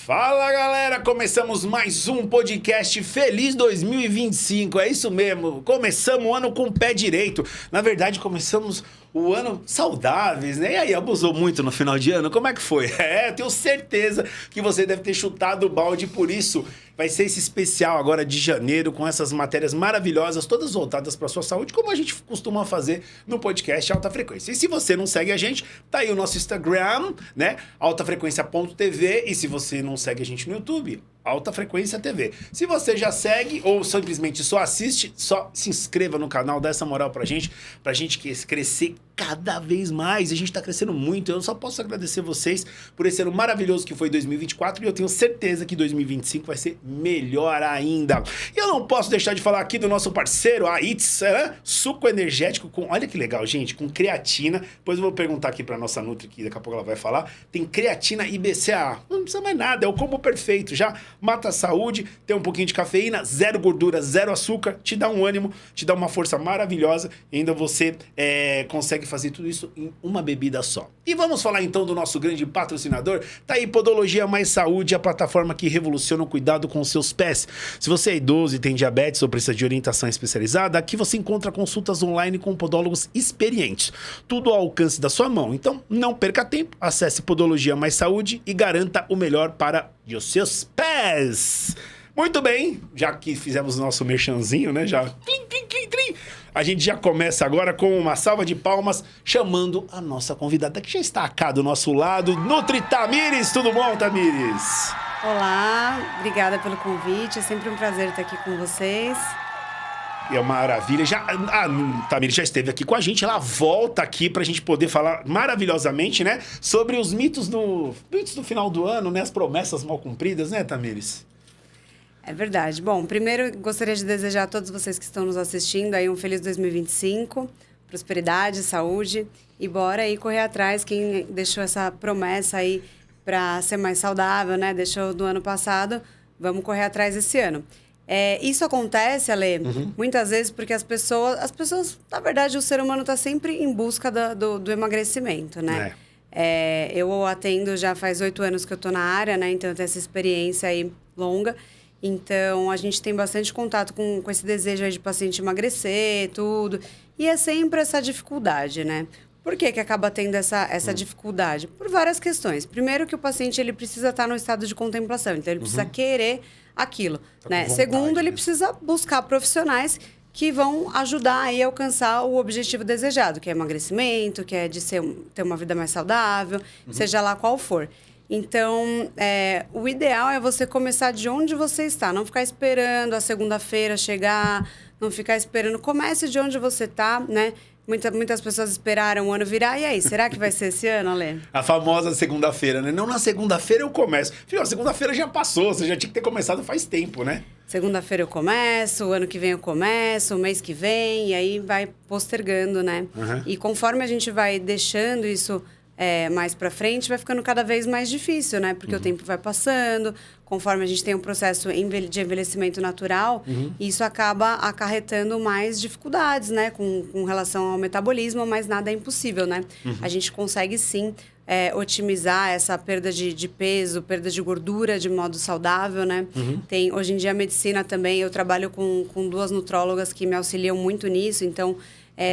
Fala galera, começamos mais um podcast Feliz 2025, é isso mesmo, começamos o ano com o pé direito, na verdade começamos o ano saudáveis, né? E aí, abusou muito no final de ano? Como é que foi? Eu tenho certeza que você deve ter chutado o balde, por isso vai ser esse especial agora de janeiro com essas matérias maravilhosas, todas voltadas para sua saúde, como a gente costuma fazer no podcast Alta Frequência. E se você não segue a gente, tá aí o nosso Instagram, né? altafrequência.tv, e se você não segue a gente no YouTube, Alta Frequência TV. Se você já segue ou simplesmente só assiste, só se inscreva no canal, dá essa moral pra gente crescer cada vez mais. A gente tá crescendo muito. Eu só posso agradecer vocês por esse ano maravilhoso que foi 2024 e eu tenho certeza que 2025 vai ser melhor ainda. E eu não posso deixar de falar aqui do nosso parceiro, a It's, suco energético com, olha que legal, gente, com creatina. Depois eu vou perguntar aqui pra nossa Nutri, que daqui a pouco ela vai falar. Tem creatina e BCAA. Não precisa mais nada, é o combo perfeito. Já mata a saúde, tem um pouquinho de cafeína, zero gordura, zero açúcar, te dá um ânimo, te dá uma força maravilhosa e ainda você consegue fazer tudo isso em uma bebida só. E vamos falar então do nosso grande patrocinador, tá aí Podologia Mais Saúde, a plataforma que revoluciona o cuidado com os seus pés. Se você é idoso e tem diabetes ou precisa de orientação especializada, aqui você encontra consultas online com podólogos experientes. Tudo ao alcance da sua mão. Então, não perca tempo, acesse Podologia Mais Saúde e garanta o melhor para os seus pés. Muito bem, já que fizemos o nosso merchanzinho, né? Já a gente já começa agora com uma salva de palmas, chamando a nossa convidada, que já está aqui do nosso lado, Nutri Tamires. Tudo bom, Tamires? Olá, obrigada pelo convite. É sempre um prazer estar aqui com vocês. É uma maravilha. A Tamires já esteve aqui com a gente, ela volta aqui pra gente poder falar maravilhosamente, né? Sobre os mitos do final do ano, né? As promessas mal cumpridas, né, Tamires? É verdade. Bom, primeiro gostaria de desejar a todos vocês que estão nos assistindo aí um feliz 2025, prosperidade, saúde e bora aí correr atrás. Quem deixou essa promessa aí para ser mais saudável, né? Deixou do ano passado, vamos correr atrás esse ano. Isso acontece, Ale, muitas vezes porque as pessoas, na verdade, o ser humano está sempre em busca do emagrecimento, né? Eu atendo já faz 8 anos que eu estou na área, né? Então eu tenho essa experiência aí longa. Então, a gente tem bastante contato com esse desejo aí de paciente emagrecer, tudo. E é sempre essa dificuldade, né? Por que acaba tendo essa dificuldade? Por várias questões. Primeiro que o paciente ele precisa estar no estado de contemplação. Então, ele precisa querer aquilo, né? Vontade, Segundo, ele precisa buscar profissionais que vão ajudar aí a alcançar o objetivo desejado, que é emagrecimento, que é de ter uma vida mais saudável, seja lá qual for. Então, o ideal é você começar de onde você está. Não ficar esperando a segunda-feira chegar, não ficar esperando. Comece de onde você está, né? Muitas pessoas esperaram o ano virar. E aí, será que vai ser esse ano, Alê? A famosa segunda-feira, né? Não, na segunda-feira eu começo. Filho, a segunda-feira já passou, você já tinha que ter começado faz tempo, né? Segunda-feira eu começo, o ano que vem eu começo, o mês que vem, e aí vai postergando, né? E conforme a gente vai deixando isso mais pra frente, vai ficando cada vez mais difícil, né? Porque o tempo vai passando, conforme a gente tem um processo de envelhecimento natural, isso acaba acarretando mais dificuldades, né? Com relação ao metabolismo, mas nada é impossível, né? A gente consegue, sim, otimizar essa perda de peso, perda de gordura de modo saudável, né? Hoje em dia, a medicina também, eu trabalho com 2 nutrólogas que me auxiliam muito nisso, então...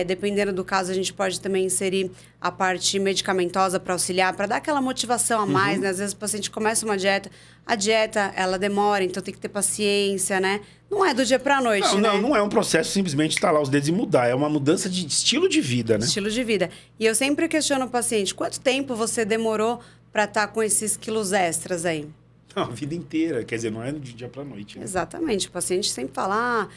dependendo do caso, a gente pode também inserir a parte medicamentosa para auxiliar, para dar aquela motivação a mais, né? Às vezes o paciente começa uma dieta, a dieta, ela demora, então tem que ter paciência, né? Não é do dia para a noite, né? Não é um processo simplesmente estalar os dedos e mudar, é uma mudança de estilo de vida, né? Estilo de vida. E eu sempre questiono o paciente, quanto tempo você demorou para estar com esses quilos extras aí? Não, a vida inteira, quer dizer, não é de dia pra noite. Né? Exatamente, o paciente sempre fala,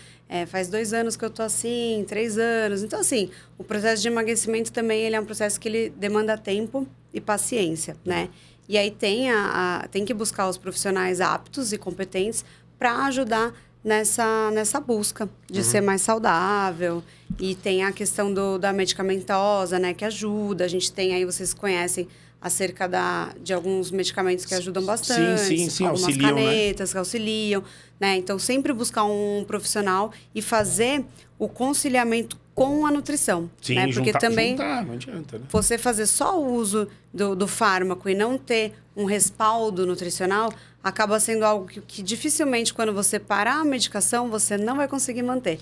faz 2 anos que eu tô assim, 3 anos. Então, assim, o processo de emagrecimento também ele é um processo que ele demanda tempo e paciência, né? E aí tem que buscar os profissionais aptos e competentes para ajudar nessa busca de ser mais saudável E tem a questão da medicamentosa, né? Que ajuda. A gente tem aí, vocês conhecem acerca de alguns medicamentos que ajudam bastante. Sim, algumas auxiliam, canetas, né? Que auxiliam, né? Então, sempre buscar um profissional e fazer o conciliamento com a nutrição. Sim, né? Porque também não adianta, né? você fazer só o uso do fármaco e não ter um respaldo nutricional acaba sendo algo que dificilmente, quando você parar a medicação, você não vai conseguir manter.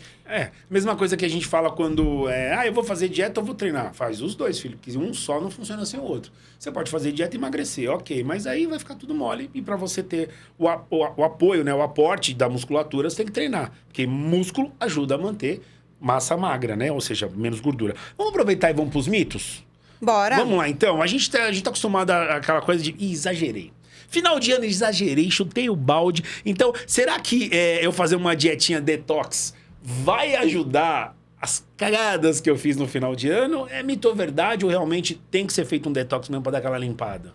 Mesma coisa que a gente fala quando eu vou fazer dieta ou vou treinar. Faz os dois, filho, porque um só não funciona sem o outro. Você pode fazer dieta e emagrecer, ok, mas aí vai ficar tudo mole e para você ter o apoio, né, o aporte da musculatura, você tem que treinar, porque músculo ajuda a manter massa magra, né, ou seja, menos gordura. Vamos aproveitar e vamos pros mitos? Bora! Vamos lá, então. A gente tá acostumado àquela coisa de exagerei. Final de ano, exagerei, chutei o balde. Então, será que eu fazer uma dietinha detox vai ajudar as cagadas que eu fiz no final de ano? É mito ou verdade ou realmente tem que ser feito um detox mesmo para dar aquela limpada?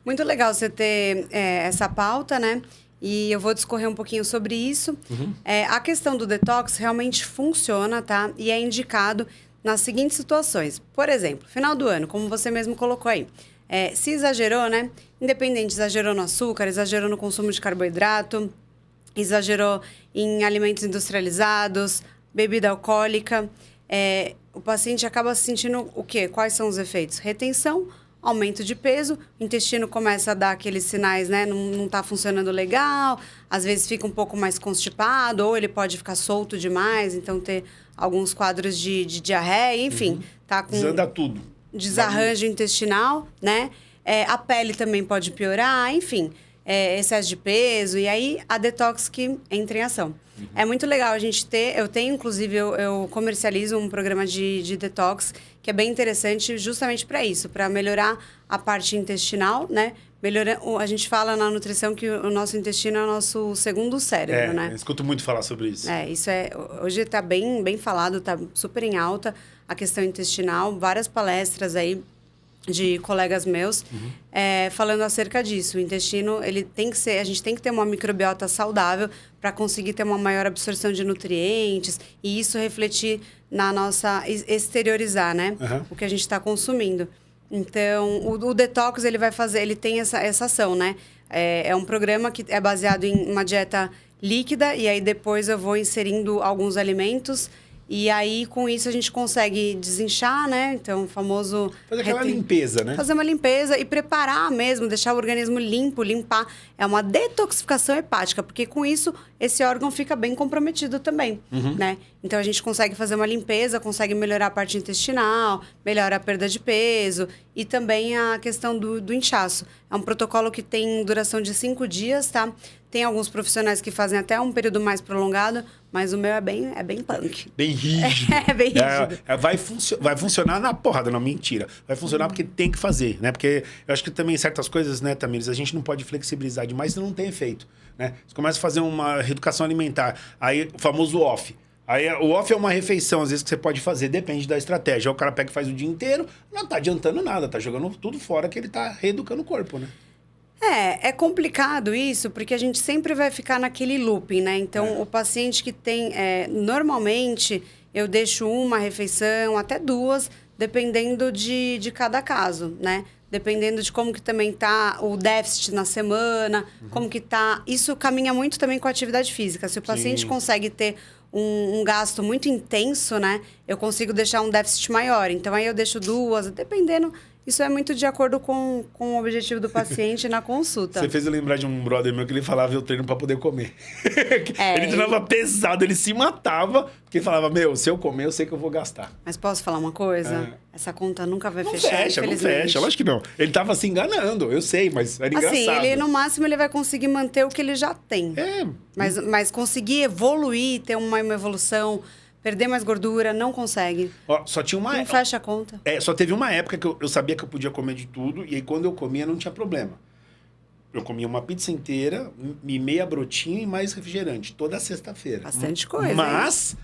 Muito legal você ter essa pauta, né? E eu vou discorrer um pouquinho sobre isso. A questão do detox realmente funciona, tá? E é indicado nas seguintes situações. Por exemplo, final do ano, como você mesmo colocou aí. Se exagerou, né? Independente, exagerou no açúcar, exagerou no consumo de carboidrato, exagerou em alimentos industrializados, bebida alcoólica. O paciente acaba sentindo o quê? Quais são os efeitos? Retenção, aumento de peso, o intestino começa a dar aqueles sinais, né? Não está funcionando legal, às vezes fica um pouco mais constipado, ou ele pode ficar solto demais, então ter alguns quadros de diarreia, enfim. Tá com desanda tudo. Desarranjo intestinal, né? A pele também pode piorar, enfim. Excesso de peso, e aí a detox que entra em ação. É muito legal a gente ter... Eu tenho, inclusive, eu comercializo um programa de detox que é bem interessante justamente para isso, para melhorar a parte intestinal, né? A gente fala na nutrição que o nosso intestino é o nosso segundo cérebro, né? Eu escuto muito falar sobre isso. Hoje está bem falado, está super em alta a questão intestinal, várias palestras aí de colegas meus falando acerca disso. O intestino, ele tem que ser, a gente tem que ter uma microbiota saudável para conseguir ter uma maior absorção de nutrientes e isso refletir na nossa, exteriorizar, né? O que a gente está consumindo. Então, o detox, ele tem essa ação, né? É um programa que é baseado em uma dieta líquida e aí depois eu vou inserindo alguns alimentos. E aí, com isso, a gente consegue desinchar, né? Então, o famoso... Fazer aquela limpeza, né? Fazer uma limpeza e preparar mesmo, deixar o organismo limpo, limpar. É uma detoxificação hepática, porque com isso, esse órgão fica bem comprometido também, né? Então, a gente consegue fazer uma limpeza, consegue melhorar a parte intestinal, melhora a perda de peso e também a questão do inchaço. É um protocolo que tem duração de 5 dias, tá? Tem alguns profissionais que fazem até um período mais prolongado, mas o meu é bem punk. Bem rígido. Bem rígido. Vai funcionar na porrada, não, mentira. Vai funcionar porque tem que fazer, né? Porque eu acho que também certas coisas, né, Tamires, a gente não pode flexibilizar demais e não tem efeito, né? Você começa a fazer uma reeducação alimentar, aí o famoso off. Aí o off é uma refeição, às vezes, que você pode fazer, depende da estratégia. O cara pega e faz o dia inteiro, não tá adiantando nada, tá jogando tudo fora que ele tá reeducando o corpo, né? É complicado isso, porque a gente sempre vai ficar naquele looping, né? Então, o paciente que tem... normalmente, eu deixo uma refeição, até 2, dependendo de cada caso, né? Dependendo de como que também tá o déficit na semana, como que tá... Isso caminha muito também com a atividade física. Se o paciente consegue ter um gasto muito intenso, né? Eu consigo deixar um déficit maior. Então, aí eu deixo 2, dependendo... Isso é muito de acordo com o objetivo do paciente na consulta. Você fez eu lembrar de um brother meu que ele falava eu treino pra poder comer. Ele treinava pesado, ele se matava, porque ele falava, se eu comer, eu sei que eu vou gastar. Mas posso falar uma coisa? Essa conta nunca vai fechar, Não fecha, eu acho que não. Ele tava se enganando, eu sei, mas era engraçado. Ele, no máximo, ele vai conseguir manter o que ele já tem. Mas conseguir evoluir, ter uma evolução... Perder mais gordura, não consegue. Só tinha uma época. Não fecha a conta. Só teve uma época que eu sabia que eu podia comer de tudo, e aí quando eu comia não tinha problema. Eu comia uma pizza inteira, meia brotinha e mais refrigerante, toda sexta-feira. Bastante coisa. Mas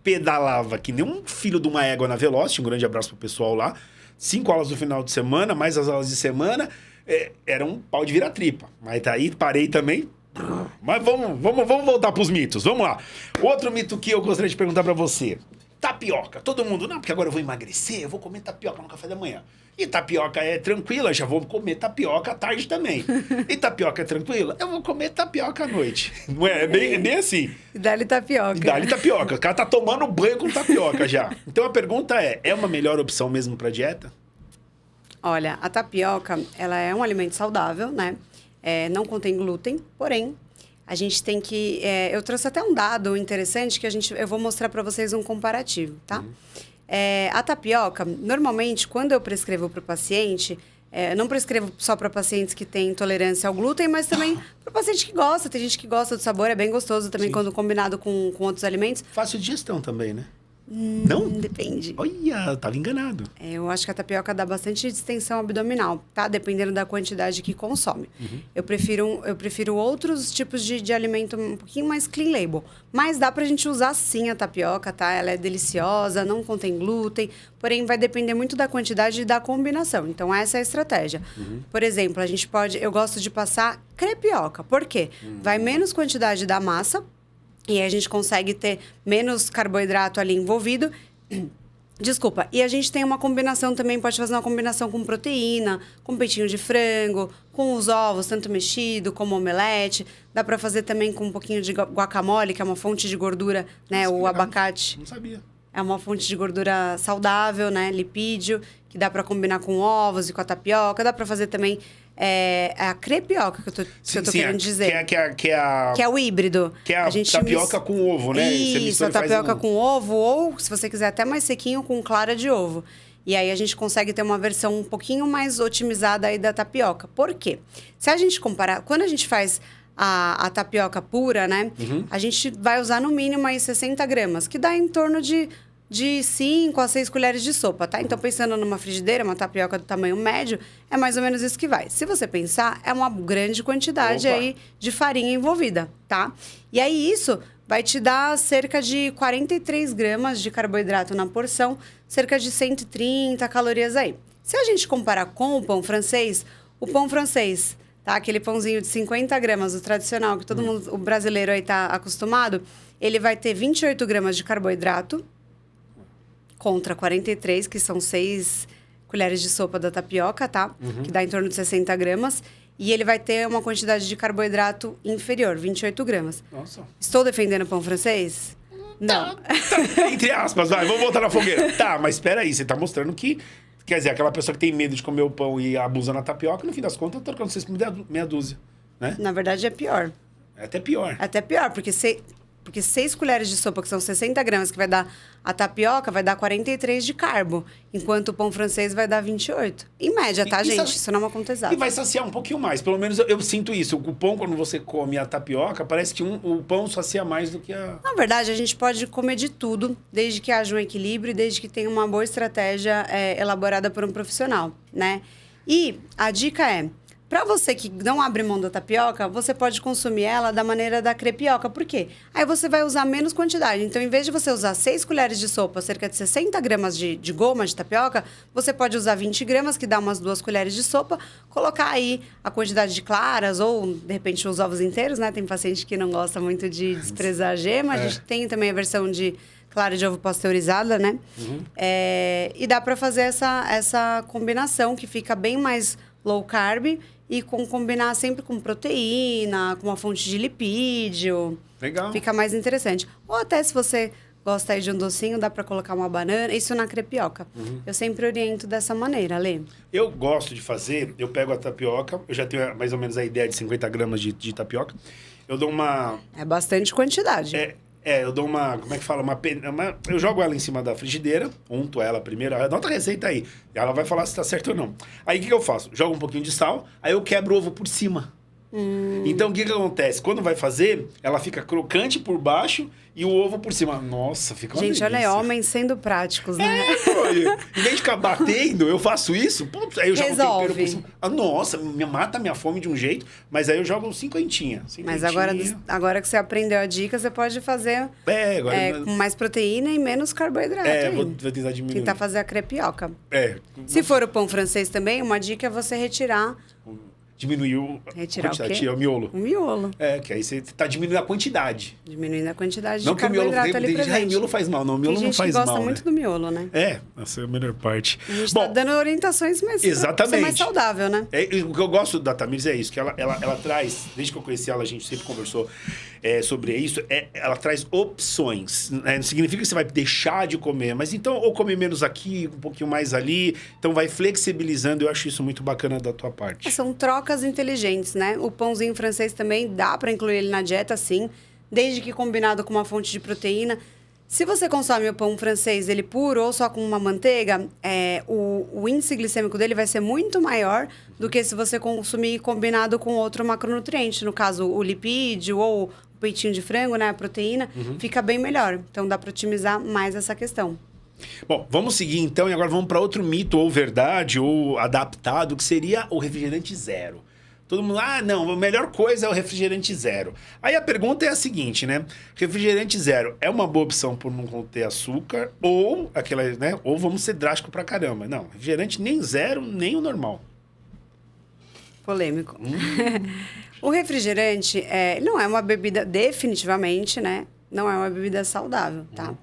pedalava que nem um filho de uma égua na Velocity, um grande abraço pro pessoal lá. 5 aulas no final de semana, mais as aulas de semana, era um pau de vira-tripa. Mas daí parei também. Mas vamos voltar pros mitos. Vamos lá. Outro mito que eu gostaria de perguntar para você. Tapioca. Todo mundo, não, porque agora eu vou emagrecer, eu vou comer tapioca no café da manhã. E tapioca é tranquila, já vou comer tapioca à tarde também. E tapioca é tranquila, eu vou comer tapioca à noite. Não é? É bem assim. E dá-lhe tapioca. E dá-lhe tapioca. O cara tá tomando banho com tapioca já. Então a pergunta é uma melhor opção mesmo pra dieta? Olha, a tapioca, ela é um alimento saudável, né? Não contém glúten, porém, a gente tem que... eu trouxe até um dado interessante que eu vou mostrar para vocês um comparativo, tá? A tapioca, normalmente, quando eu prescrevo para o paciente, não prescrevo só para pacientes que têm intolerância ao glúten, mas também para o paciente que gosta. Tem gente que gosta do sabor, é bem gostoso também. Sim. Quando combinado com outros alimentos. Fácil de digestão também, né? Não? Depende. Olha, tava enganado. Eu acho que a tapioca dá bastante distensão abdominal, tá? Dependendo da quantidade que consome. Eu prefiro outros tipos de alimento um pouquinho mais clean label. Mas dá pra gente usar sim a tapioca, tá? Ela é deliciosa, não contém glúten. Porém, vai depender muito da quantidade e da combinação. Então, essa é a estratégia. Por exemplo, eu gosto de passar crepioca. Por quê? Vai menos quantidade da massa. E aí a gente consegue ter menos carboidrato ali envolvido. Desculpa. E a gente tem uma combinação também, pode fazer uma combinação com proteína, com peitinho de frango, com os ovos, tanto mexido como omelete. Dá para fazer também com um pouquinho de guacamole, que é uma fonte de gordura, né? Nossa, o abacate. Não sabia. É uma fonte de gordura saudável, né? Lipídio, que dá para combinar com ovos e com a tapioca. Dá para fazer também a crepioca que eu tô querendo dizer. Que é o híbrido. Que é a tapioca com ovo, né? Isso, a tapioca com ovo, ou, se você quiser, até mais sequinho, com clara de ovo. E aí a gente consegue ter uma versão um pouquinho mais otimizada aí da tapioca. Por quê? Se a gente comparar... Quando a gente faz a tapioca pura, né? A gente vai usar no mínimo aí 60 gramas, que dá em torno de 5 a 6 colheres de sopa, tá? Então, pensando numa frigideira, uma tapioca do tamanho médio, é mais ou menos isso que vai. Se você pensar, é uma grande quantidade aí de farinha envolvida, tá? E aí, isso vai te dar cerca de 43 gramas de carboidrato na porção, cerca de 130 calorias aí. Se a gente comparar com o pão francês, tá? Aquele pãozinho de 50 gramas, o tradicional, que todo mundo, o brasileiro aí tá acostumado, ele vai ter 28 gramas de carboidrato, contra 43, que são 6 colheres de sopa da tapioca, tá? Que dá em torno de 60 gramas. E ele vai ter uma quantidade de carboidrato inferior, 28 gramas. Nossa. Estou defendendo o pão francês? Não. Tá, entre aspas, vai, vamos voltar na fogueira. Tá, mas espera aí, você tá mostrando que... Quer dizer, aquela pessoa que tem medo de comer o pão e abusa na tapioca, no fim das contas, tá trocando vocês por meia dúzia, né? Na verdade, é pior. É até pior. É até pior, porque 6 colheres de sopa, que são 60 gramas, que vai dar a tapioca, vai dar 43 de carbo. Enquanto o pão francês vai dar 28. Em média, tá, gente? Isso não é uma conta exata. E vai saciar um pouquinho mais. Pelo menos eu sinto isso. O pão, quando você come a tapioca, parece que o pão sacia mais do que a... Na verdade, a gente pode comer de tudo, desde que haja um equilíbrio e desde que tenha uma boa estratégia elaborada por um profissional, né? E a dica é... Para você que não abre mão da tapioca, você pode consumir ela da maneira da crepioca. Por quê? Aí você vai usar menos quantidade. Então, em vez de você usar 6 colheres de sopa, cerca de 60 gramas de goma de tapioca, você pode usar 20 gramas, que dá umas 2 colheres de sopa, colocar aí a quantidade de claras ou, de repente, os ovos inteiros, né? Tem paciente que não gosta muito de desprezar a gema. A gente tem também a versão de clara de ovo pasteurizada, né? E dá para fazer essa combinação que fica bem mais low carb e combinar sempre com proteína, com uma fonte de lipídio. Legal. Fica mais interessante. Ou até se você gosta aí de um docinho, dá para colocar uma banana. Isso na crepioca. Eu sempre oriento dessa maneira, Lê. Eu gosto de fazer, eu pego a tapioca, eu já tenho mais ou menos a ideia de 50 gramas de tapioca. Eu dou uma... É bastante quantidade. Eu dou uma... Como é que fala? Eu jogo ela em cima da frigideira, unto ela primeiro. Anota a receita aí. E ela vai falar se tá certo ou não. Aí, o que eu faço? Jogo um pouquinho de sal, aí eu quebro o ovo por cima. Então, o que acontece? Quando vai fazer, ela fica crocante por baixo e o ovo por cima. Nossa, fica uma delícia. Gente, olha, homens sendo práticos, né? Em vez de ficar batendo, eu faço isso. Putz, aí eu jogo tempero por cima. Nossa, mata a minha fome de um jeito. Mas aí eu jogo 50. Mas agora que você aprendeu a dica, você pode fazer com mais proteína e menos carboidrato. Vou tentar diminuir. Tentar fazer a crepioca. Se for o pão francês também, uma dica é você retirar Diminuiu Retirar o quê? Tirar o miolo. O miolo. Que aí você tá diminuindo a quantidade. Diminuindo a quantidade Não de que o miolo carboidrato ali presente. o miolo faz mal. Não, o miolo Tem não gente faz que gosta mal, muito né? do miolo, né? Essa é a melhor parte. A gente tá dando orientações, mas exatamente. pra ser mais saudável, né? O que eu gosto da Tamires é isso, que ela traz, desde que eu conheci ela, a gente sempre conversou sobre isso, ela traz opções. Não significa que você vai deixar de comer, mas então, ou comer menos aqui, um pouquinho mais ali, então vai flexibilizando, eu acho isso muito bacana da tua parte. São trocas inteligentes, né? O pãozinho francês também dá para incluir ele na dieta, sim, desde que combinado com uma fonte de proteína. Se você consome o pão francês, ele puro ou só com uma manteiga, o índice glicêmico dele vai ser muito maior do que se você consumir combinado com outro macronutriente. No caso, o lipídio ou o peitinho de frango, né? A proteína, fica bem melhor. Então, dá para otimizar mais essa questão. Bom, vamos seguir então e agora vamos para outro mito ou verdade ou adaptado, que seria o refrigerante zero. Todo mundo, não, a melhor coisa é o refrigerante zero. Aí a pergunta é a seguinte, né? Refrigerante zero é uma boa opção por não conter açúcar ou aquela, né? Ou vamos ser drástico pra caramba. Não, refrigerante nem zero, nem o normal. Polêmico. O refrigerante não é uma bebida, definitivamente, né? Não é uma bebida saudável, tá?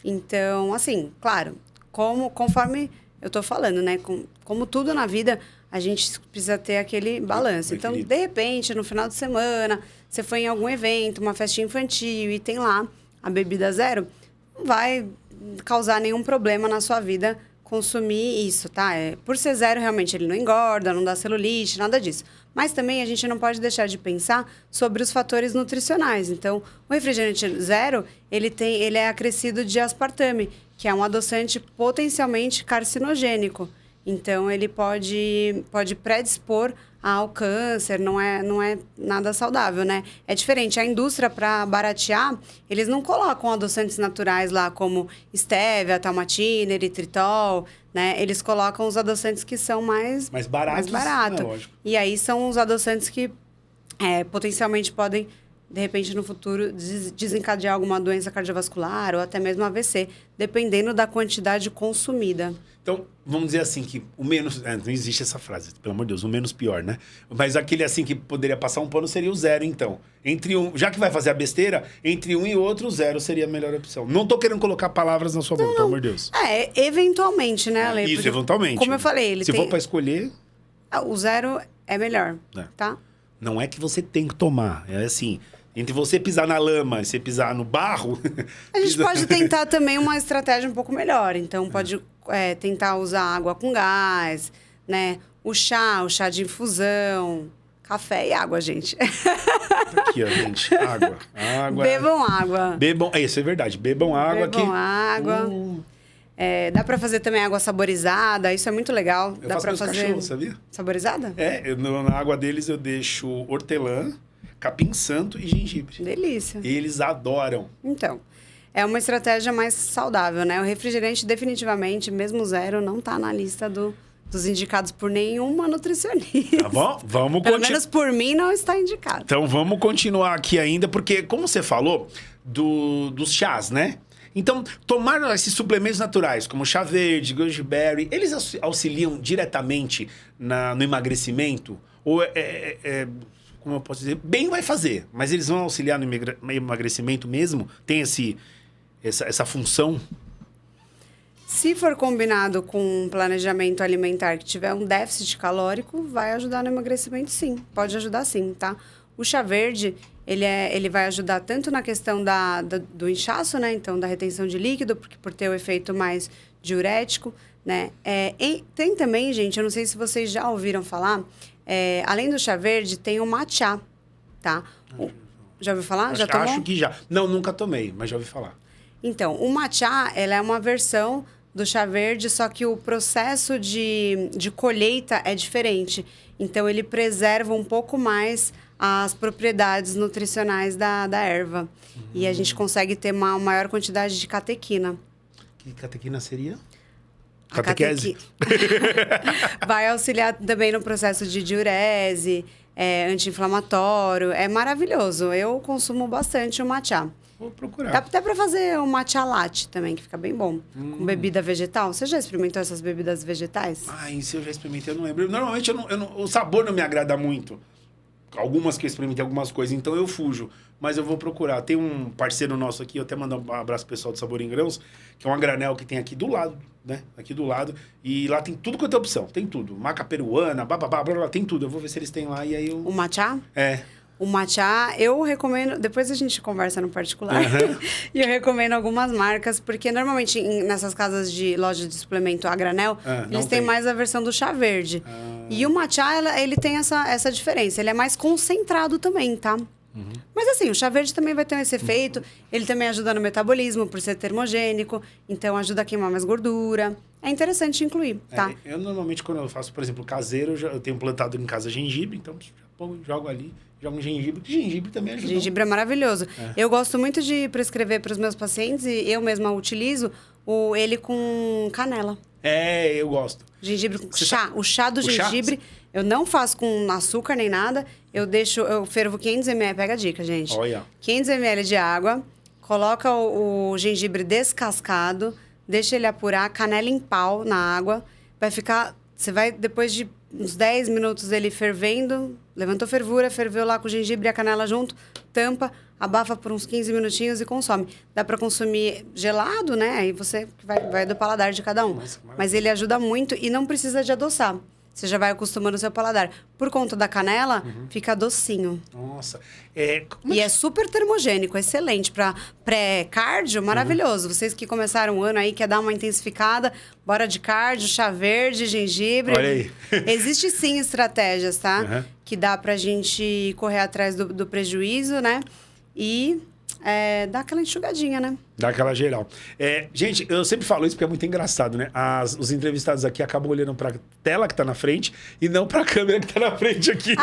Então, assim, claro, conforme eu tô falando, né? Como tudo na vida, a gente precisa ter aquele balanço. Então, de repente, no final de semana, você foi em algum evento, uma festinha infantil e tem lá a bebida zero, não vai causar nenhum problema na sua vida consumir isso, tá? Por ser zero, realmente, ele não engorda, não dá celulite, nada disso. Mas também a gente não pode deixar de pensar sobre os fatores nutricionais. Então, o refrigerante zero, ele é acrescido de aspartame, que é um adoçante potencialmente carcinogênico. Então, ele pode predispor ao câncer, não é nada saudável, né? É diferente. A indústria, para baratear, eles não colocam adoçantes naturais lá, como stevia, talmatina, eritritol, né? Eles colocam os adoçantes que são mais baratos. Lógico. E aí são os adoçantes que potencialmente podem, de repente, no futuro, desencadear alguma doença cardiovascular ou até mesmo AVC, dependendo da quantidade consumida. Então, vamos dizer assim, que o menos... não existe essa frase, pelo amor de Deus, o menos pior, né? Mas aquele assim que poderia passar um pano seria o zero, então. Já que vai fazer a besteira, entre um e outro, o zero seria a melhor opção. Não tô querendo colocar palavras na sua boca, pelo amor de Deus. Eventualmente, né, Ale? Isso, eventualmente. Como eu falei, Se for pra escolher... O zero é melhor, tá? Não é que você tem que tomar, é assim... Entre você pisar na lama e você pisar no barro... A gente pode tentar também uma estratégia um pouco melhor. Então, pode tentar usar água com gás, né? O chá de infusão, café e água, gente. Aqui, ó, gente. Água. Bebam água. Isso é verdade. Bebam água aqui. Bebam água. Dá pra fazer também água saborizada, isso é muito legal. Eu dá faço pra meus fazer cachorros, sabia? Saborizada? Na água deles eu deixo hortelã, capim santo e gengibre. Delícia. E eles adoram. Então, é uma estratégia mais saudável, né? O refrigerante, definitivamente, mesmo zero, não tá na lista dos indicados por nenhuma nutricionista. Tá bom? Vamos Pelo menos por mim, não está indicado. Então, vamos continuar aqui ainda, porque, como você falou, dos chás, né? Então, tomar esses suplementos naturais, como chá verde, goji berry, eles auxiliam diretamente no emagrecimento? Ou como eu posso dizer, bem vai fazer, mas eles vão auxiliar no emagrecimento mesmo? Tem essa função? Se for combinado com um planejamento alimentar que tiver um déficit calórico, vai ajudar no emagrecimento, sim. Pode ajudar, sim, tá? O chá verde, ele vai ajudar tanto na questão do inchaço, né? Então, da retenção de líquido, porque por ter o efeito mais diurético, né? Tem também, gente, eu não sei se vocês já ouviram falar, além do chá verde, tem o matcha, tá? Já ouviu falar? Já tomou? Acho que já. Não, nunca tomei, mas já ouvi falar. Então, o matcha, ela é uma versão do chá verde, só que o processo de colheita é diferente. Então, ele preserva um pouco mais as propriedades nutricionais da erva. E a gente consegue ter uma maior quantidade de catequina. Que catequina seria? Catequese. Vai auxiliar também no processo de diurese, anti-inflamatório. É maravilhoso. Eu consumo bastante o matcha. Vou procurar. Dá até pra fazer um matcha latte também, que fica bem bom. Com bebida vegetal. Você já experimentou essas bebidas vegetais? Ah, isso eu já experimentei, eu não lembro. Normalmente o sabor não me agrada muito. Algumas que eu experimentei, algumas coisas, então eu fujo. Mas eu vou procurar. Tem um parceiro nosso aqui, eu até mando um abraço pro pessoal do Sabor em Grãos, que é uma granel que tem aqui do lado, né? Aqui do lado. E lá tem tudo quanto é opção. Tem tudo. Maca peruana, bababá, blá, blá, tem tudo. Eu vou ver se eles têm lá e aí eu... O matcha? É. O matcha, eu recomendo... Depois a gente conversa no particular. E eu recomendo algumas marcas, porque normalmente nessas casas de loja de suplemento a granel, eles têm mais a versão do chá verde. E o matcha, ele tem essa diferença. Ele é mais concentrado também, tá? Mas assim, o chá verde também vai ter esse efeito. Ele também ajuda no metabolismo, por ser termogênico. Então, ajuda a queimar mais gordura. É interessante incluir, tá? Eu normalmente, quando eu faço, por exemplo, caseiro, eu tenho plantado em casa gengibre. Então, jogo ali, jogo um gengibre. Gengibre também ajuda. Gengibre é maravilhoso. Eu gosto muito de prescrever para os meus pacientes, e eu mesma utilizo ele com canela. Eu gosto. Gengibre com chá. O chá do gengibre, eu não faço com açúcar nem nada. Eu fervo 500 ml, pega a dica, gente. Olha. 500 ml de água, coloca o gengibre descascado, deixa ele apurar, canela em pau na água. Vai ficar... Você vai, depois de uns 10 minutos ele fervendo, levantou fervura, ferveu lá com o gengibre e a canela junto, tampa, abafa por uns 15 minutinhos e consome. Dá para consumir gelado, né? Aí você vai do paladar de cada um. Nossa, mas ele ajuda muito e não precisa de adoçar. Você já vai acostumando o seu paladar. Por conta da canela, fica docinho. Nossa. E é super termogênico, excelente. Para pré-cardio, maravilhoso. Vocês que começaram o ano aí, quer dar uma intensificada, bora de cardio, chá verde, gengibre. Olha aí. Existe sim estratégias, tá? Que dá pra gente correr atrás do prejuízo, né? E dar aquela enxugadinha, né? Dá aquela geral. Gente, eu sempre falo isso porque é muito engraçado, né? Os entrevistados aqui acabam olhando pra tela que tá na frente e não pra câmera que tá na frente aqui.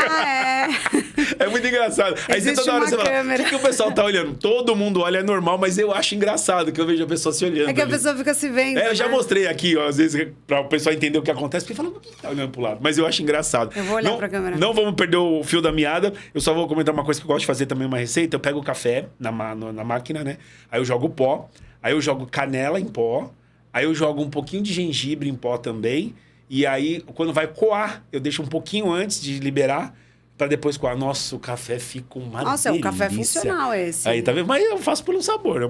É muito engraçado. Aí você toda hora você fala, o que o pessoal tá olhando? Todo mundo olha, é normal, mas eu acho engraçado que eu vejo a pessoa se olhando. É que a pessoa fica se vendo, eu já mostrei aqui, ó, às vezes, pra o pessoal entender o que acontece, porque fala, por que tá olhando pro lado? Mas eu acho engraçado. Eu vou olhar pra câmera. Não vamos perder o fio da meada. Eu só vou comentar uma coisa que eu gosto de fazer também, uma receita. Eu pego o café na máquina, né? Aí eu jogo o pó. Aí eu jogo canela em pó, aí eu jogo um pouquinho de gengibre em pó também, e aí, quando vai coar, eu deixo um pouquinho antes de liberar, pra depois coar. Nossa, o café fica uma delícia. É um café funcional esse. Aí, tá vendo? Mas eu faço pelo sabor.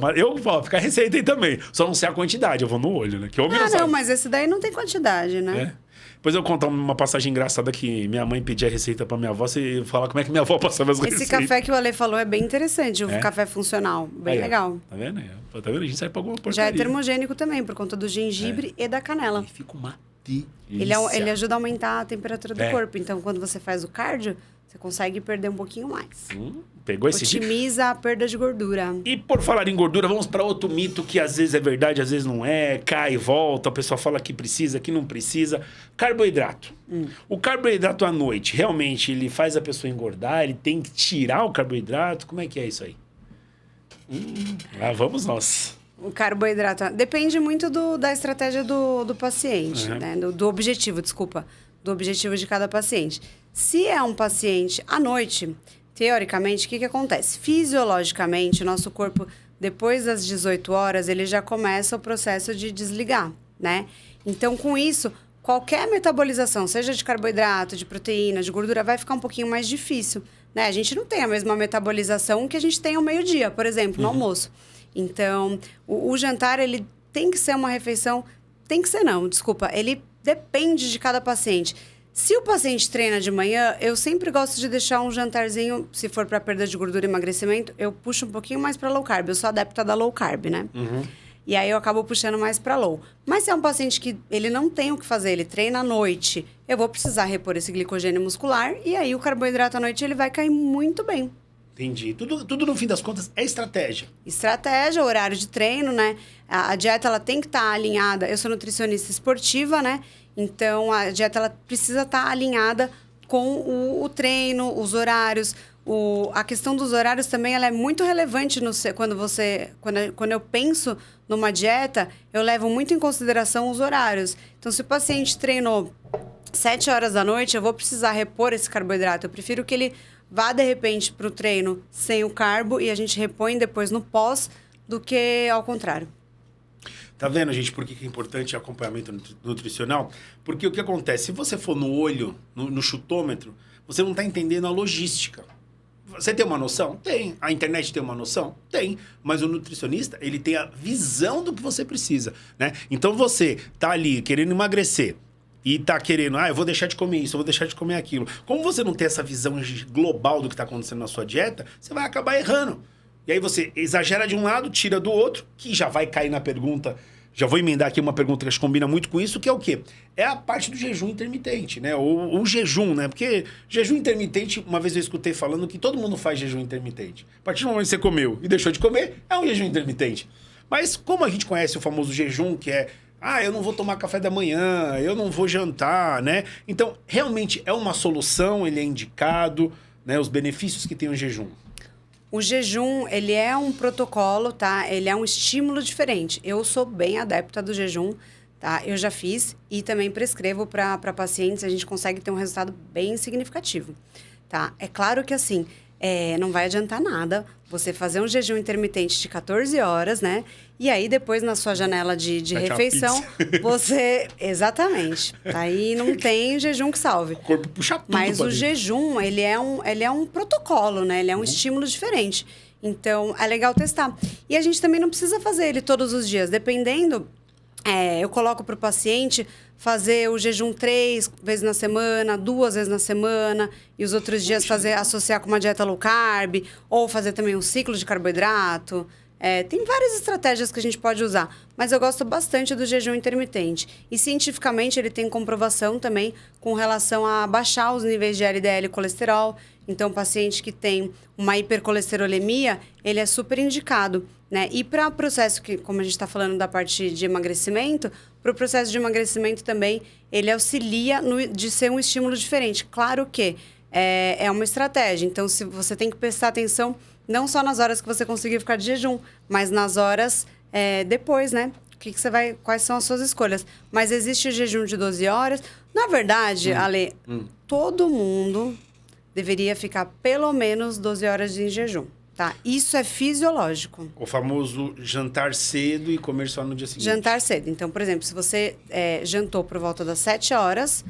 Fica a receita aí também. Só não sei a quantidade, eu vou no olho, né? Que não, mas esse daí não tem quantidade, né? Depois eu contar uma passagem engraçada que minha mãe pedia receita pra minha avó e falar como é que minha avó passava as receitas. Esse café que o Ale falou é bem interessante, o café funcional. Bem legal. Tá vendo? Tá vendo? A gente sai pra alguma porcaria. Já é termogênico também, por conta do gengibre e da canela. E fica uma delícia. Ele ajuda a aumentar a temperatura do corpo. Então, quando você faz o cardio, você consegue perder um pouquinho mais. Pegou esse Otimiza a perda de gordura. E por falar em gordura, vamos para outro mito que às vezes é verdade, às vezes não é. Cai e volta, a pessoa fala que precisa, que não precisa. Carboidrato. O carboidrato à noite, realmente, ele faz a pessoa engordar? Ele tem que tirar o carboidrato? Como é que é isso aí? Lá vamos nós. O carboidrato... Depende muito da estratégia do paciente, né? Do objetivo, desculpa. Do objetivo de cada paciente. Se é um paciente à noite, teoricamente, o que acontece? Fisiologicamente, nosso corpo, depois das 18 horas, ele já começa o processo de desligar, né? Então, com isso, qualquer metabolização, seja de carboidrato, de proteína, de gordura, vai ficar um pouquinho mais difícil, né? A gente não tem a mesma metabolização que a gente tem ao meio-dia, por exemplo, no almoço. Então, o jantar, ele tem que ser uma refeição... Tem que ser não, desculpa. Ele depende de cada paciente. Se o paciente treina de manhã, eu sempre gosto de deixar um jantarzinho, se for para perda de gordura e emagrecimento, eu puxo um pouquinho mais para low carb. Eu sou adepta da low carb, né? E aí eu acabo puxando mais para low. Mas se é um paciente que ele não tem o que fazer, ele treina à noite, eu vou precisar repor esse glicogênio muscular e aí o carboidrato à noite ele vai cair muito bem. Entendi. Tudo no fim das contas é estratégia. Estratégia, horário de treino, né? A dieta ela tem que estar alinhada. Eu sou nutricionista esportiva, né? Então, a dieta ela precisa estar alinhada com o treino, os horários. A questão dos horários também ela é muito relevante quando eu penso numa dieta, eu levo muito em consideração os horários. Então, se o paciente treinou 7 horas da noite, eu vou precisar repor esse carboidrato. Eu prefiro que ele vá, de repente, para o treino sem o carbo e a gente repõe depois no pós, do que ao contrário. Tá vendo, gente, por que é importante acompanhamento nutricional? Porque o que acontece? Se você for no olho, no chutômetro, você não está entendendo a logística. Você tem uma noção? Tem. A internet tem uma noção? Tem. Mas o nutricionista, ele tem a visão do que você precisa, né? Então você tá ali querendo emagrecer e tá querendo, eu vou deixar de comer isso, eu vou deixar de comer aquilo. Como você não tem essa visão global do que está acontecendo na sua dieta, você vai acabar errando. E aí você exagera de um lado, tira do outro, que já vai cair na pergunta. Já vou emendar aqui uma pergunta que combina muito com isso, que é o quê? É a parte do jejum intermitente, né? Ou o jejum, né? Porque jejum intermitente, uma vez eu escutei falando que todo mundo faz jejum intermitente. A partir do momento que você comeu e deixou de comer, é um jejum intermitente. Mas como a gente conhece o famoso jejum, que é, eu não vou tomar café da manhã, eu não vou jantar, né? Então, realmente é uma solução, ele é indicado, né? Os benefícios que tem o jejum. O jejum, ele é um protocolo, tá? Ele é um estímulo diferente. Eu sou bem adepta do jejum, tá? Eu já fiz e também prescrevo para pacientes, a gente consegue ter um resultado bem significativo, tá? É claro que, assim, não vai adiantar nada você fazer um jejum intermitente de 14 horas, né? E aí, depois, na sua janela de refeição, você... Exatamente. Aí não tem jejum que salve. O corpo puxa tudo. Mas o jejum, ele é um protocolo, né? Ele é um estímulo diferente. Então, é legal testar. E a gente também não precisa fazer ele todos os dias. Dependendo, eu coloco para o paciente fazer o jejum 3 vezes na semana, 2 vezes na semana, e os outros dias associar com uma dieta low carb, ou fazer também um ciclo de carboidrato. Tem várias estratégias que a gente pode usar, mas eu gosto bastante do jejum intermitente. E cientificamente ele tem comprovação também com relação a baixar os níveis de LDL e colesterol. Então, o paciente que tem uma hipercolesterolemia, ele é super indicado, né? E para o processo que, como a gente está falando da parte de emagrecimento, para o processo de emagrecimento também, ele auxilia de ser um estímulo diferente. Claro que é uma estratégia, então se você tem que prestar atenção não só nas horas que você conseguir ficar de jejum, mas nas horas depois, né? Quais são as suas escolhas? Mas existe o jejum de 12 horas. Na verdade, Ale, todo mundo deveria ficar pelo menos 12 horas em jejum, tá? Isso é fisiológico. O famoso jantar cedo e comer só no dia seguinte. Jantar cedo. Então, por exemplo, se você jantou por volta das 7 horas,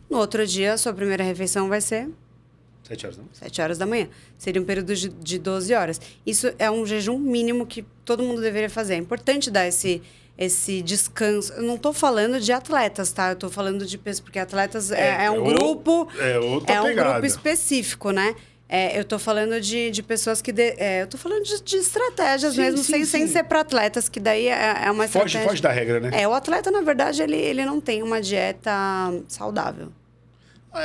no outro dia, a sua primeira refeição vai ser... 7 horas da manhã. 7 horas da manhã. Seria um período de 12 horas. Isso é um jejum mínimo que todo mundo deveria fazer. É importante dar esse descanso. Eu não estou falando de atletas, tá? Eu estou falando de pessoas, porque atletas é um grupo... outra pegada. Grupo específico, né? Eu estou falando de pessoas que... eu estou falando de estratégias mesmo, sem ser para atletas, que daí é uma estratégia... Foge da regra, né? O atleta, na verdade, ele não tem uma dieta saudável.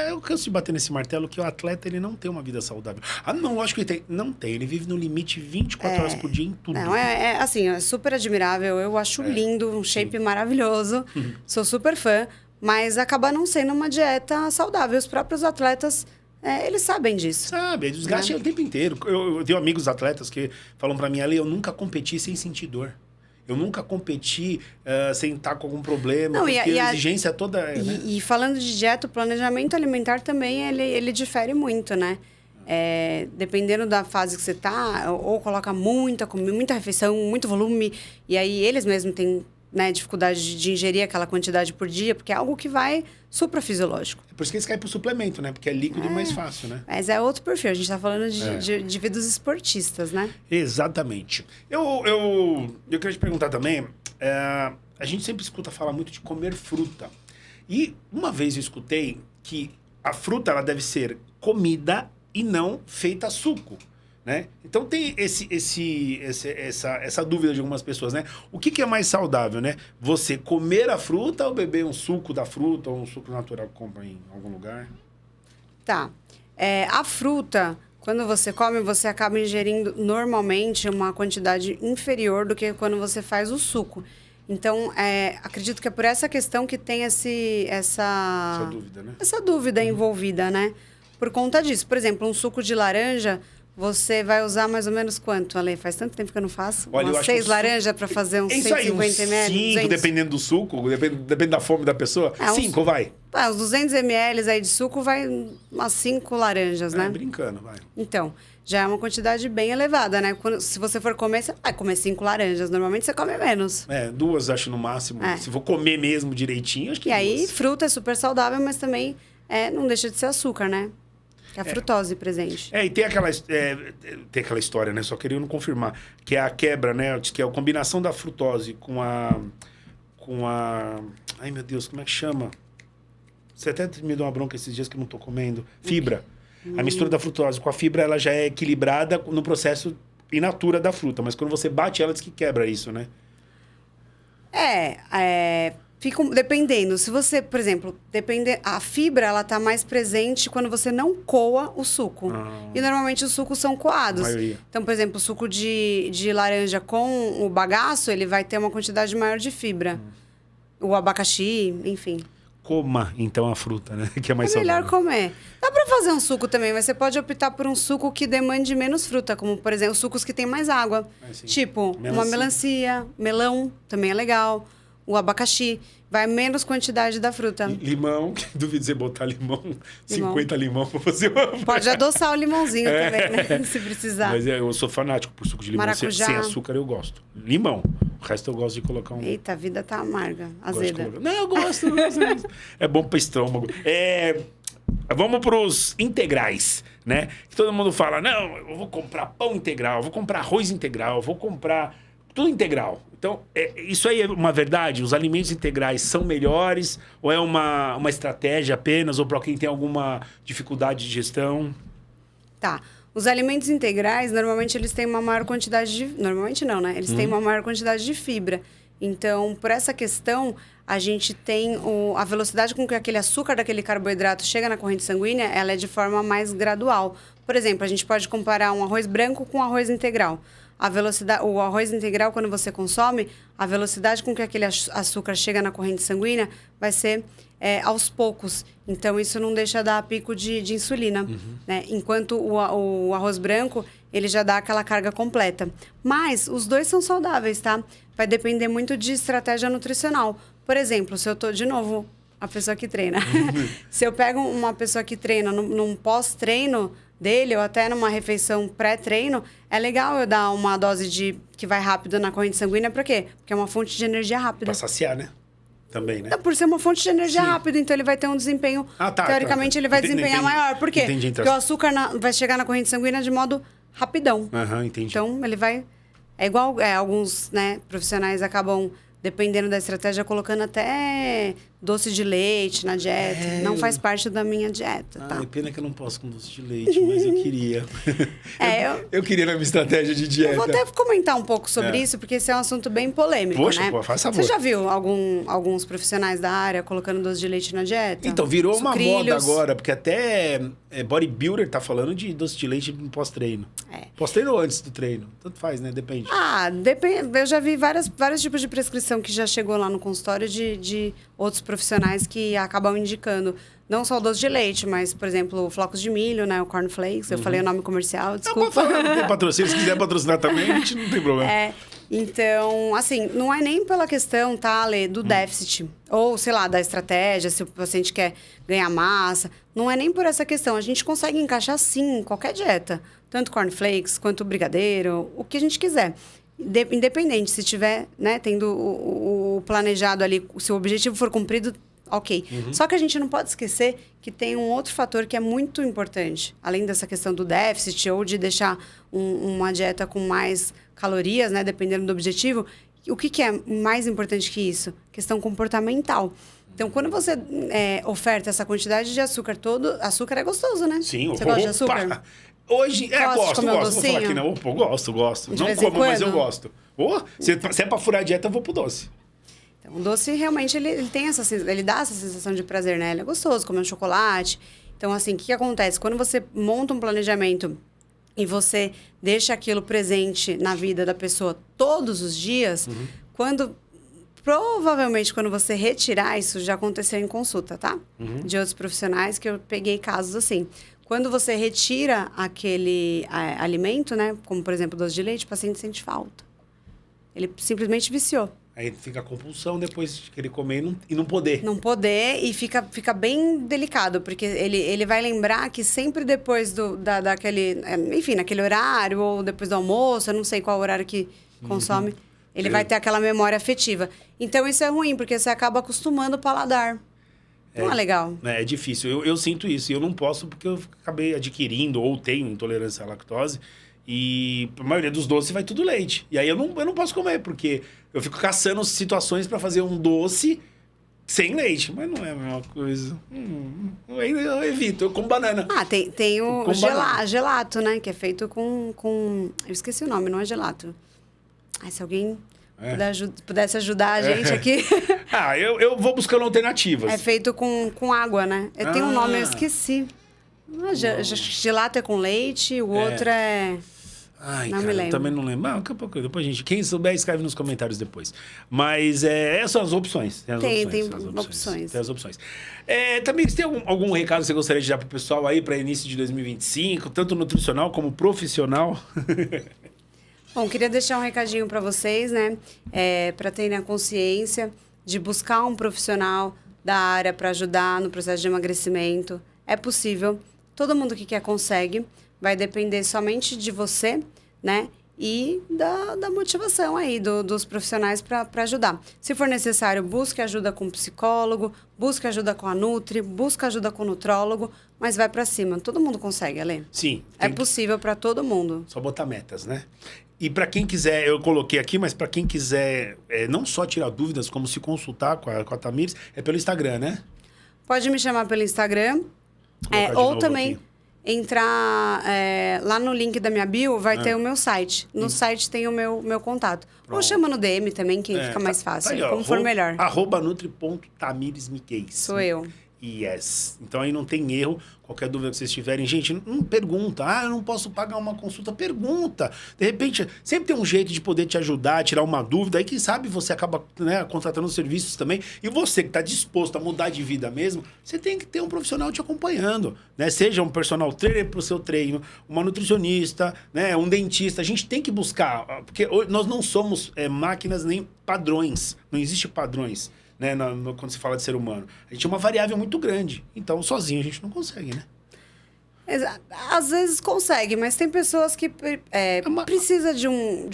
Eu canso de bater nesse martelo que o atleta ele não tem uma vida saudável. Não, lógico que ele tem. Não tem. Ele vive no limite 24 horas por dia em tudo. Não, assim, é super admirável. Eu acho lindo, um shape maravilhoso. Sou super fã. Mas acaba não sendo uma dieta saudável. Os próprios atletas, eles sabem disso. Sabe, desgaste o tempo inteiro. Eu tenho amigos atletas que falam pra mim, Ale, eu nunca competi sem sentir dor. Eu nunca competi sem estar com algum problema, porque a exigência toda... né? E falando de dieta, o planejamento alimentar também, ele difere muito, né? Dependendo da fase que você tá, ou coloca muita refeição, muito volume, e aí eles mesmos têm, né, dificuldade de ingerir aquela quantidade por dia, porque é algo que vai suprafisiológico. É por isso que eles caem pro suplemento, né? Porque é líquido e mais fácil, né? Mas é outro perfil. A gente tá falando de vida dos esportistas, né? Exatamente. Eu queria te perguntar também, a gente sempre escuta falar muito de comer fruta. E uma vez eu escutei que a fruta ela deve ser comida e não feita suco. Né? Então tem essa dúvida de algumas pessoas, né? O que é mais saudável, né? Você comer a fruta ou beber um suco da fruta ou um suco natural que compra em algum lugar? Tá. A fruta, quando você come, você acaba ingerindo normalmente uma quantidade inferior do que quando você faz o suco. Então, acredito que é por essa questão que tem essa dúvida, né? Essa dúvida envolvida, né? Por conta disso. Por exemplo, um suco de laranja... você vai usar mais ou menos quanto, Ale? Faz tanto tempo que eu não faço. Olha, umas 6 laranjas para fazer uns 150 ml? 5, dependendo do suco, depende da fome da pessoa. 5, vai. Uns 200 ml aí de suco vai umas 5 laranjas, né? Brincando, vai. Então, já é uma quantidade bem elevada, né? Se você for comer, você vai comer 5 laranjas. Normalmente você come menos. 2 acho no máximo. Se for comer mesmo direitinho, acho que 2. E aí, fruta é super saudável, mas também não deixa de ser açúcar, né? Que é a frutose presente. E tem aquela história, né? Só queria não confirmar. Que é a quebra, né? Que é a combinação da frutose com a... Ai, meu Deus, como é que chama? Você até me deu uma bronca esses dias que eu não tô comendo. Fibra. A mistura da frutose com a fibra, ela já é equilibrada no processo in natura da fruta. Mas quando você bate ela, diz que quebra isso, né? Fica dependendo. Se você, por exemplo, a fibra, ela tá mais presente quando você não coa o suco. E normalmente os sucos são coados. Então, por exemplo, o suco de laranja com o bagaço, ele vai ter uma quantidade maior de fibra. O abacaxi, enfim. Coma, então, a fruta, né? Que é mais saudável. Melhor comer. Dá pra fazer um suco também, mas você pode optar por um suco que demande menos fruta, como, por exemplo, sucos que tem mais água. Tipo, uma melancia, melão, também é legal. O abacaxi, vai menos quantidade da fruta. Limão, duvido você botar limão. 50 limão pra fazer uma... Pode adoçar o limãozinho também, né? Se precisar. Mas eu sou fanático por suco de limão. Maracujá. Sem açúcar eu gosto. Limão. O resto eu gosto de colocar um... Eita, a vida tá amarga, azeda. Não, eu gosto. É bom para estômago. Vamos pros integrais, né? Que todo mundo fala, não, eu vou comprar pão integral, eu vou comprar arroz integral, eu vou comprar tudo integral. Então, isso aí é uma verdade? Os alimentos integrais são melhores? Ou é uma estratégia apenas? Ou para quem tem alguma dificuldade de gestão? Tá. Os alimentos integrais, normalmente, eles têm uma maior quantidade de... Normalmente não, né? Eles têm uma maior quantidade de fibra. Então, por essa questão, a gente tem a velocidade com que aquele açúcar daquele carboidrato chega na corrente sanguínea, ela é de forma mais gradual. Por exemplo, a gente pode comparar um arroz branco com um arroz integral. O arroz integral, quando você consome, a velocidade com que aquele açúcar chega na corrente sanguínea vai ser aos poucos. Então, isso não deixa dar pico de insulina. Né? Enquanto o arroz branco, ele já dá aquela carga completa. Mas os dois são saudáveis, tá? Vai depender muito de estratégia nutricional. Por exemplo, se eu tô, de novo, a pessoa que treina. Se eu pego uma pessoa que treina num pós-treino dele, ou até numa refeição pré-treino, é legal eu dar uma dose que vai rápido na corrente sanguínea. Por quê? Porque é uma fonte de energia rápida. Pra saciar, né? Também, né? Por ser uma fonte de energia rápida, então ele vai ter um desempenho... teoricamente, ele vai desempenhar maior. Por quê? Porque o açúcar vai chegar na corrente sanguínea de modo rapidão. Entendi. Então, ele vai... É igual alguns profissionais acabam, dependendo da estratégia, colocando até doce de leite na dieta. Não faz parte da minha dieta, tá? Pena que eu não posso com doce de leite, mas eu queria. Eu queria na minha estratégia de dieta. Eu vou até comentar um pouco sobre isso, porque esse é um assunto bem polêmico, né? Pô, faz favor. Você já viu alguns profissionais da área colocando doce de leite na dieta? Então, virou uma moda agora, porque até bodybuilder tá falando de doce de leite no pós-treino. Pós-treino ou antes do treino? Tanto faz, né? Depende. Depende. Eu já vi vários tipos de prescrição que já chegou lá no consultório de outros profissionais que acabam indicando não só o doce de leite, mas, por exemplo, flocos de milho, né? O cornflakes. Eu falei o nome comercial, desculpa. Não tem patrocínio. Se quiser patrocinar também, a gente não tem problema. Então, assim, não é nem pela questão, tá, Ale, do déficit. Ou, sei lá, da estratégia, se o paciente quer ganhar massa. Não é nem por essa questão. A gente consegue encaixar, sim, em qualquer dieta. Tanto cornflakes, quanto brigadeiro, o que a gente quiser. Independente, se tiver, né, tendo o planejado ali, se o objetivo for cumprido, ok. Só que a gente não pode esquecer que tem um outro fator que é muito importante. Além dessa questão do déficit ou de deixar uma dieta com mais calorias, né, dependendo do objetivo. O que é mais importante que isso? Questão comportamental. Então, quando você oferta essa quantidade de açúcar todo, açúcar é gostoso, né? Sim. Você gosta de açúcar? Hoje, gosto. Vou falar aqui, não. Gosto. Não como, mas eu gosto. Se é pra furar a dieta, eu vou pro doce. Então, o doce, realmente, ele dá essa sensação de prazer, né? Ele é gostoso, comer um chocolate. Então, assim, o que acontece? Quando você monta um planejamento e você deixa aquilo presente na vida da pessoa todos os dias, provavelmente, quando você retirar, isso já aconteceu em consulta, tá? De outros profissionais que eu peguei casos assim. Quando você retira aquele alimento, né? Como, por exemplo, doce de leite, o paciente sente falta. Ele simplesmente viciou. Aí fica a compulsão depois de querer comer e não poder. Não poder e fica bem delicado, porque ele vai lembrar que sempre depois daquele... Enfim, naquele horário ou depois do almoço, eu não sei qual horário que consome, ele vai ter aquela memória afetiva. Então, isso é ruim, porque você acaba acostumando o paladar. Não é legal. É difícil. Eu sinto isso. E eu não posso porque eu acabei adquirindo ou tenho intolerância à lactose. E a maioria dos doces vai tudo leite. E aí eu não posso comer, porque eu fico caçando situações para fazer um doce sem leite. Mas não é a mesma coisa. Eu evito, eu como banana. Tem o gelato, né? Que é feito com... Eu esqueci o nome, não é gelato. Se alguém pudesse ajudar a gente aqui... Eu vou buscando alternativas. É feito com água, né? Tem um nome, eu esqueci. Gelato é com leite, o outro é... Não me lembro. Também não lembro. Daqui a pouco, depois quem souber, escreve nos comentários depois. Mas essas são as opções. Tem opções. Tem as opções. Tamires, tem algum recado que você gostaria de dar para o pessoal aí para início de 2025, tanto nutricional como profissional? Bom, queria deixar um recadinho para vocês, né? Para terem a consciência de buscar um profissional da área para ajudar no processo de emagrecimento. É possível. Todo mundo que quer consegue. Vai depender somente de você, né? E da motivação aí dos profissionais para ajudar. Se for necessário, busque ajuda com o psicólogo, busque ajuda com a Nutri, busque ajuda com o nutrólogo, mas vai para cima. Todo mundo consegue, Ale? Sim. É possível para todo mundo. Só botar metas, né? E para quem quiser, eu coloquei aqui, mas para quem quiser não só tirar dúvidas, como se consultar com a Tamires, é pelo Instagram, né? Pode me chamar pelo Instagram. Ou também... Aqui. Entrar lá no link da minha bio, vai ter o meu site. No site tem o meu contato. Pronto. Ou chama no DM também, que fica mais fácil. Tá aí, como for melhor. @nutri.tamiresmiquez. Sou eu. Yes. Então aí não tem erro. Qualquer dúvida que vocês tiverem, gente, não pergunta. Eu não posso pagar uma consulta. Pergunta. De repente, sempre tem um jeito de poder te ajudar, tirar uma dúvida. Aí, quem sabe, você acaba contratando serviços também. E você que está disposto a mudar de vida mesmo, você tem que ter um profissional te acompanhando. Né? Seja um personal trainer para o seu treino, uma nutricionista, né? Um dentista. A gente tem que buscar, porque nós não somos máquinas nem padrões. Não existe padrões. Né, quando se fala de ser humano. A gente é uma variável muito grande. Então, sozinho a gente não consegue, né? Às vezes consegue, mas tem pessoas que precisam de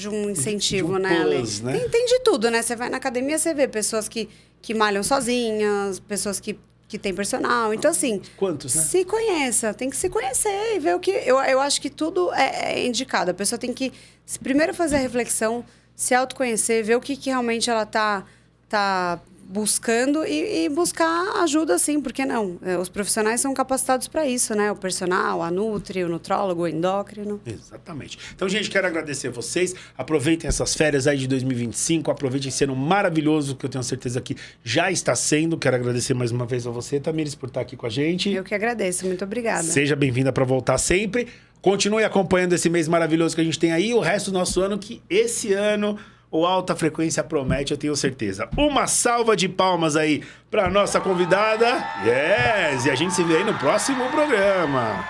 um incentivo, de um né, plus, né? Tem de tudo, né? Você vai na academia, você vê pessoas que malham sozinhas, pessoas que têm personal. Então, assim... Quantos, né? Se conheça. Tem que se conhecer e ver o que... Eu acho que tudo é indicado. A pessoa tem que primeiro fazer a reflexão, se autoconhecer, ver o que realmente ela tá buscando e buscar ajuda, sim, por que não? Os profissionais são capacitados para isso, né? O personal, a Nutri, o nutrólogo, o endócrino. Exatamente. Então, gente, quero agradecer a vocês. Aproveitem essas férias aí de 2025. Aproveitem esse ano maravilhoso, que eu tenho certeza que já está sendo. Quero agradecer mais uma vez a você, Tamires, por estar aqui com a gente. Eu que agradeço. Muito obrigada. Seja bem-vinda para voltar sempre. Continue acompanhando esse mês maravilhoso que a gente tem aí. O resto do nosso ano, que esse ano... O Alta Frequência promete, eu tenho certeza. Uma salva de palmas aí para nossa convidada. Yes! E a gente se vê aí no próximo programa.